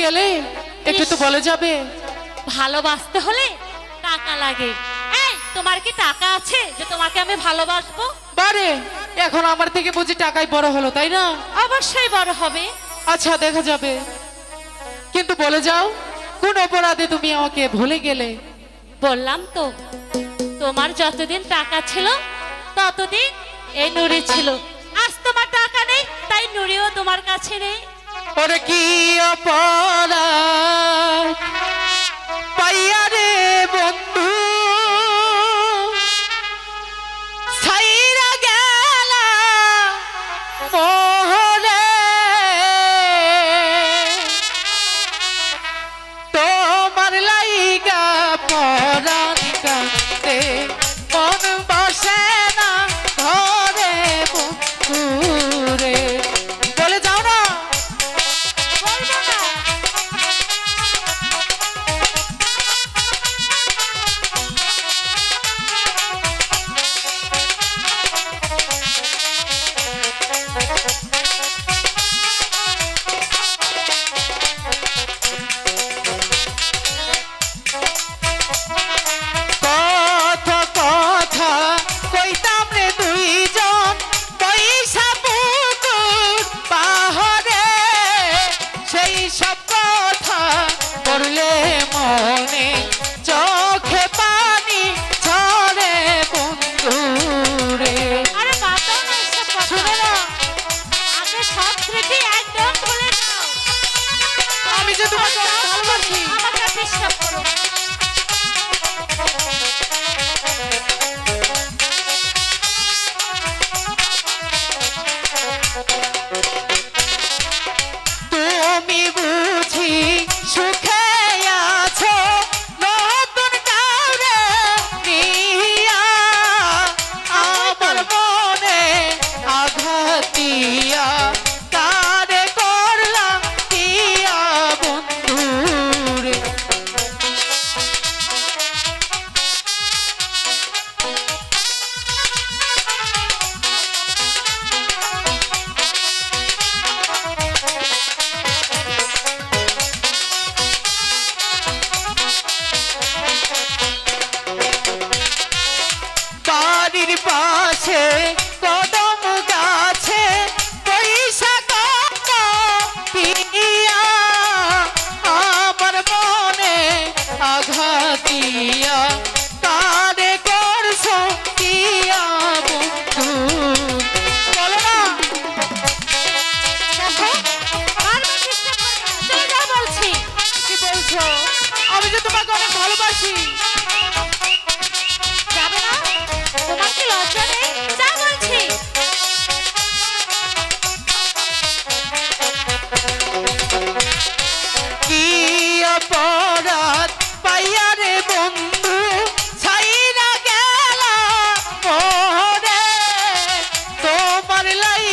গেলে একটু তো বলে যাবে। ভালোবাসতে হলে টাকা লাগে। এই তোমার কি টাকা আছে যে তোমাকে আমি ভালোবাসবো? বারে এখন আমার থেকে বুঝি টাকাই বড় হলো, তাই না? অবশ্যই বড় হবে। আচ্ছা দেখা যাবে, কিন্তু বলে যাও কোন অপরাধে তুমি আমাকে ভুলে গেলে? বললাম তো, তোমার যতদিন টাকা ছিল ততদিন এই নুরি ছিল। আজ তোমার টাকা নেই, তাই নুরিও তোমার কাছে নেই। ওরে কি অপরাধ পাইয়া রে বন্ধু, ছাইরা গেলা মোহরে, তোমার লাইগা পরাণ কাঁদে, মন বসে না ঘরে বন্ধুরে। বলে যাও না। বলবো না। কথা কথা কইতাম রে দুইজন পয়সা পুকুর পাহাড়ে, সেই সব কথা করলে মনে চোখে পানি ঝরে বন্ধুরে। আরে বাদ দাও না এসব কথা। শুনো না, আগে সব স্মৃতি একদম ভুলে যাও। আমি যে তোমাকে অনেক ভালোবাসি। আমাকে বিশ্বাস করো। তুমি বুঝি সুখে আছো নতুন কাউরে নিয়া, আমার মনে আঘাত দিয়া কারে করলাম দিয়া বন্ধুরে। বাড়ির পাশে কদম গাছে পয়সা কত পিয়া, আমার মনে আঘাত দিয়া কারে করছো দিয়া বন্ধু। বলো না। দেখো, বারবার disturb করো না। চলে যাও বলছি। কি বলছো? আমি যে তোমাকে অনেক ভালোবাসি। যাবে না? তোমার কি লজ্জা নেই? যা বলছি। কি অপরাধ পাইয়া রে বন্ধু, ছাইরা গেলা মোরে, তোমার লাই